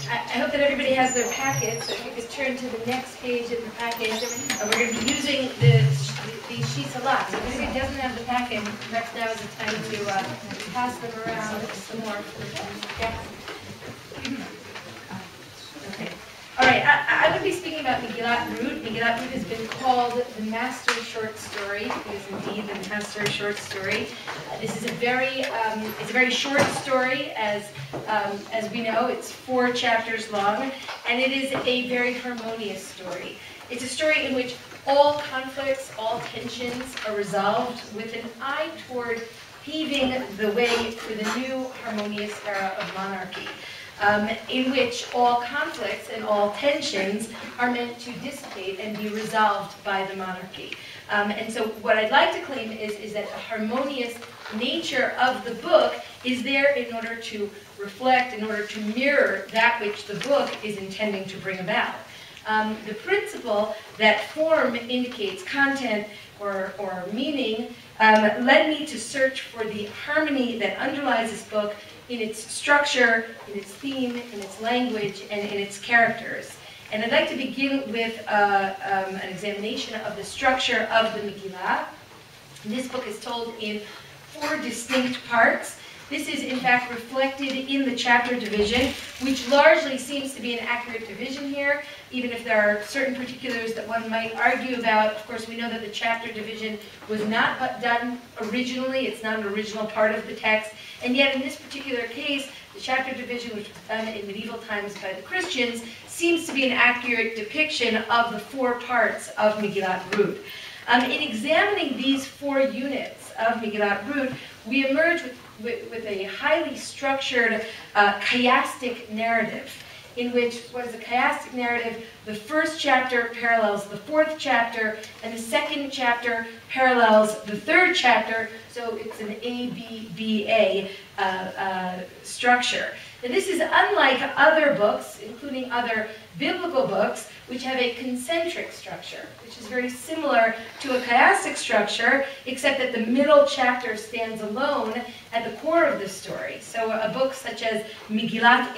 I hope that everybody has their packets. So if you could turn to the next page of the packet. We're going to be using these sheets a lot. So if anybody doesn't have the packet, perhaps now is the time to pass them around some more. Yeah. Okay. All right. I would be speaking about Megilath Ruth. Megilath Ruth has been called the master short story. It is indeed the master short story. This is a very short story, as we know. It's 4 chapters long, and it is a very harmonious story. It's a story in which all conflicts, all tensions are resolved with an eye toward paving the way for the new harmonious era of monarchy, in which all conflicts and all tensions are meant to dissipate and be resolved by the monarchy. And so what I'd like to claim is that the harmonious nature of the book is there in order to reflect, in order to mirror that which the book is intending to bring about. The principle that form indicates content or meaning led me to search for the harmony that underlies this book in its structure, in its theme, in its language, and in its characters. And I'd like to begin with an examination of the structure of the Megilath. This book is told in 4 distinct parts. This is, in fact, reflected in the chapter division, which largely seems to be an accurate division here, even if there are certain particulars that one might argue about. Of course, we know that the chapter division was not done originally. It's not an original part of the text. And yet, in this particular case, the chapter division, which was done in medieval times by the Christians, seems to be an accurate depiction of the 4 parts of Megilath Ruth. In examining these 4 units of Megilath Ruth, we emerge with a highly structured chiastic narrative, in which, what is a chiastic narrative? The first chapter parallels the 4th chapter, and the 2nd chapter parallels the 3rd chapter, so it's an A-B-B-A structure. And this is unlike other books, including other biblical books, which have a concentric structure, which is very similar to a chiastic structure, except that the middle chapter stands alone at the core of the story. So a book such as Migillat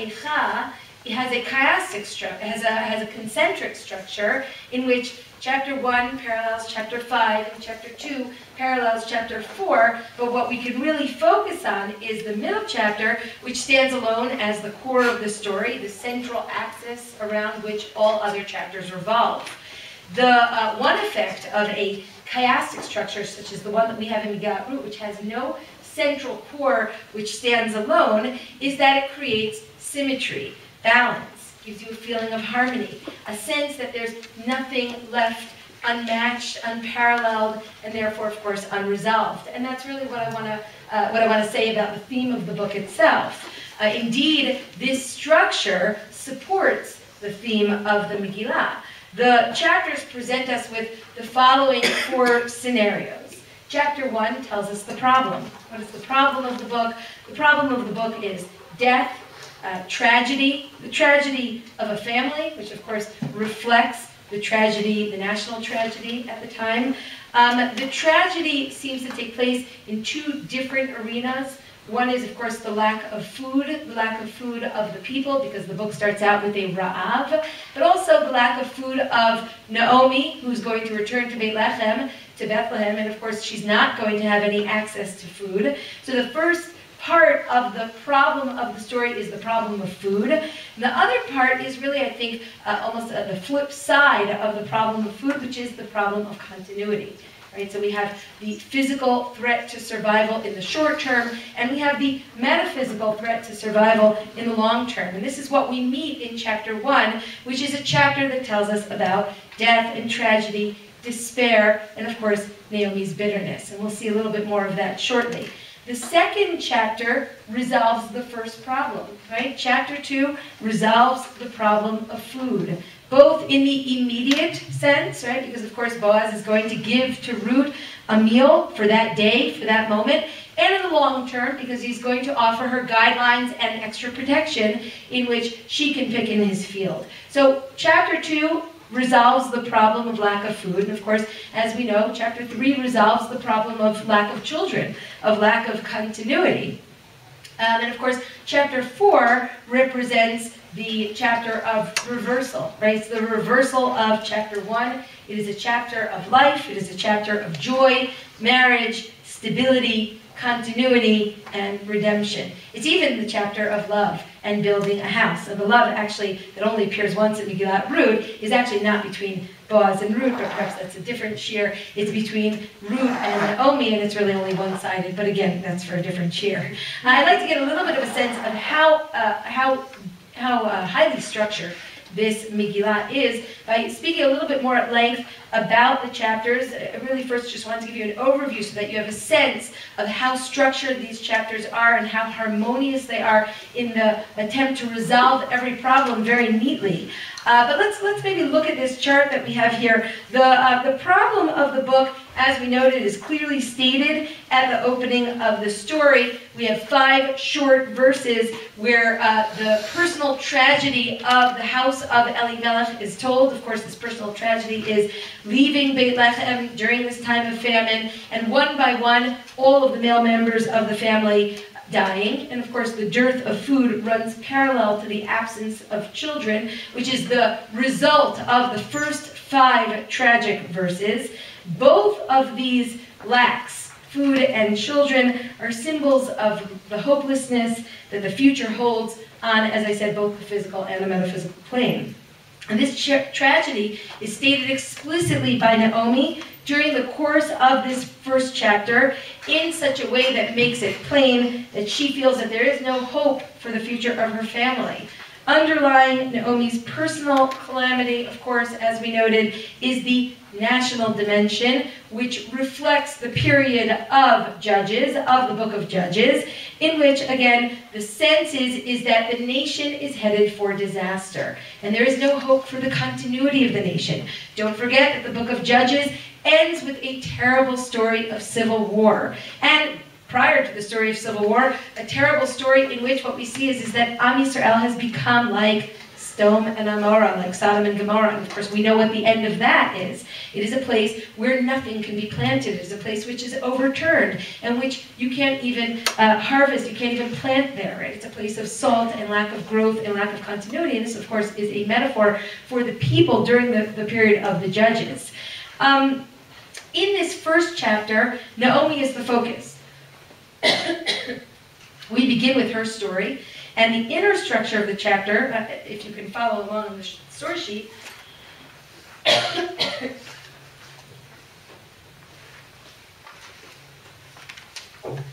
it has a chiastic structure, has a concentric structure in which chapter 1 parallels chapter 5 and chapter 2 parallels chapter 4, but what we can really focus on is the middle chapter, which stands alone as the core of the story, the central axis around which all other chapters revolve. The one effect of a chiastic structure, such as the one that we have in Megilath Ruth, which has no central core which stands alone, is that it creates symmetry. Balance, gives you a feeling of harmony, a sense that there's nothing left unmatched, unparalleled, and therefore, of course, unresolved. And that's really what I want to say about the theme of the book itself. Indeed, this structure supports the theme of the Megillah. The chapters present us with the following 4 scenarios. Chapter 1 tells us the problem. What is the problem of the book? The problem of the book is death, tragedy, the tragedy of a family, which of course reflects the tragedy, the national tragedy at the time. The tragedy seems to take place in 2 different arenas. One is, of course, the lack of food of the people, because the book starts out with a ra'av, but also the lack of food of Naomi, who's going to return to Bethlehem, and of course she's not going to have any access to food. So the first part of the problem of the story is the problem of food. And the other part is really, I think, almost the flip side of the problem of food, which is the problem of continuity. Right? So we have the physical threat to survival in the short term, and we have the metaphysical threat to survival in the long term. And this is what we meet in chapter 1, which is a chapter that tells us about death and tragedy, despair, and of course, Naomi's bitterness. And we'll see a little bit more of that shortly. The 2nd chapter resolves the first problem, right? Chapter 2 resolves the problem of food, both in the immediate sense, right? Because of course Boaz is going to give to Ruth a meal for that day, for that moment, and in the long term, because he's going to offer her guidelines and extra protection in which she can pick in his field. So chapter 2 resolves the problem of lack of food. And of course, as we know, chapter 3 resolves the problem of lack of children, of lack of continuity. And of course, chapter 4 represents the chapter of reversal, right? It's the reversal of chapter 1. It is a chapter of life. It is a chapter of joy, marriage, stability, continuity, and redemption. It's even the chapter of love and building a house. And the love, actually, that only appears once in Megillat Ruth, is actually not between Boaz and Ruth, but perhaps that's a different shir. It's between Ruth and Naomi, and it's really only one-sided. But again, that's for a different shir. I'd like to get a little bit of a sense of how highly structured this Megillah is by speaking a little bit more at length about the chapters. I really first just wanted to give you an overview so that you have a sense of how structured these chapters are and how harmonious they are in the attempt to resolve every problem very neatly. But let's maybe look at this chart that we have here. The problem of the book, as we noted, is clearly stated at the opening of the story. We have 5 short verses where the personal tragedy of the house of Elimelech is told. Of course, this personal tragedy is leaving Beit Lechem during this time of famine, and one by one, all of the male members of the family dying. And of course, the dearth of food runs parallel to the absence of children, which is the result of the first 5 tragic verses. Both of these lacks, food and children, are symbols of the hopelessness that the future holds on, as I said, both the physical and the metaphysical plane. And this tragedy is stated explicitly by Naomi during the course of this first chapter in such a way that makes it plain that she feels that there is no hope for the future of her family. Underlying Naomi's personal calamity, of course, as we noted, is the national dimension, which reflects the period of Judges, of the book of Judges, in which, again, the sense is that the nation is headed for disaster, and there is no hope for the continuity of the nation. Don't forget that the book of Judges ends with a terrible story of civil war. And prior to the story of civil war, a terrible story in which what we see is that Am Yisrael has become like Sodom and Amorah, like Sodom and Gomorrah. And of course, we know what the end of that is. It is a place where nothing can be planted. It is a place which is overturned and which you can't even harvest, you can't even plant there. Right? It's a place of salt and lack of growth and lack of continuity. And this, of course, is a metaphor for the people during the period of the Judges. In this first chapter, Naomi is the focus. We begin with her story, and the inner structure of the chapter, if you can follow along on the story sheet,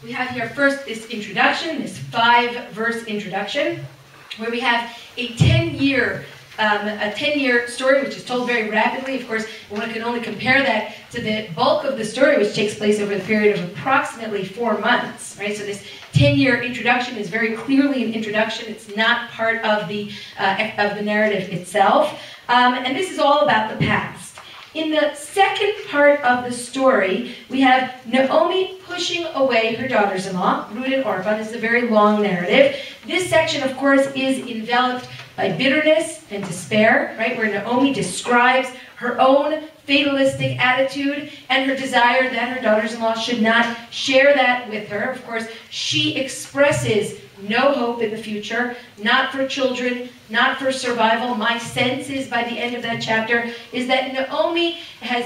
we have here first this introduction, this 5-verse introduction, where we have a 10-year story, which is told very rapidly. Of course, one can only compare that to the bulk of the story, which takes place over the period of approximately 4 months, right? So this 10-year introduction is very clearly an introduction. It's not part of the narrative itself. And this is all about the past. In the second part of the story, we have Naomi pushing away her daughters-in-law, Ruth and Orpah. This is a very long narrative. This section, of course, is enveloped by bitterness and despair, right, where Naomi describes her own fatalistic attitude and her desire that her daughters-in-law should not share that with her. Of course, she expresses no hope in the future, not for children, not for survival. My sense is, by the end of that chapter, is that Naomi has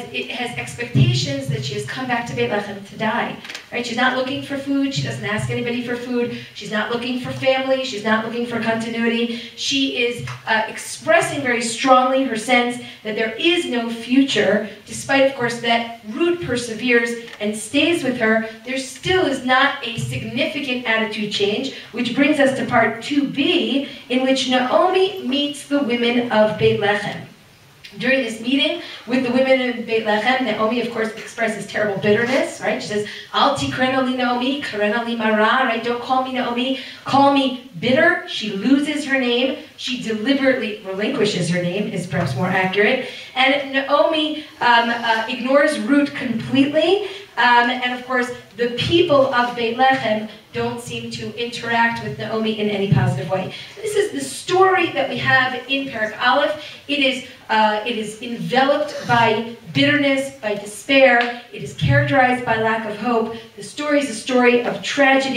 expectations that she has come back to Beit Lechem to die. Right? She's not looking for food. She doesn't ask anybody for food. She's not looking for family. She's not looking for continuity. She is expressing very strongly her sense that there is no future, despite, of course, that Ruth perseveres and stays with her. There still is not a significant attitude change, which brings us to part 2b, in which Naomi meets the women of Beit Lechem. During this meeting with the women in Beit Lechem, Naomi, of course, expresses terrible bitterness, right? She says, Al tikrena li Naomi, karena li Mara, right? Don't call me Naomi, call me bitter. She loses her name. She deliberately relinquishes her name, is perhaps more accurate. And Naomi ignores Ruth completely. And of course, the people of Beit Lechem don't seem to interact with Naomi in any positive way. This is the story that we have in Perek Aleph. It is enveloped by bitterness, by despair. It is characterized by lack of hope. The story is a story of tragedy.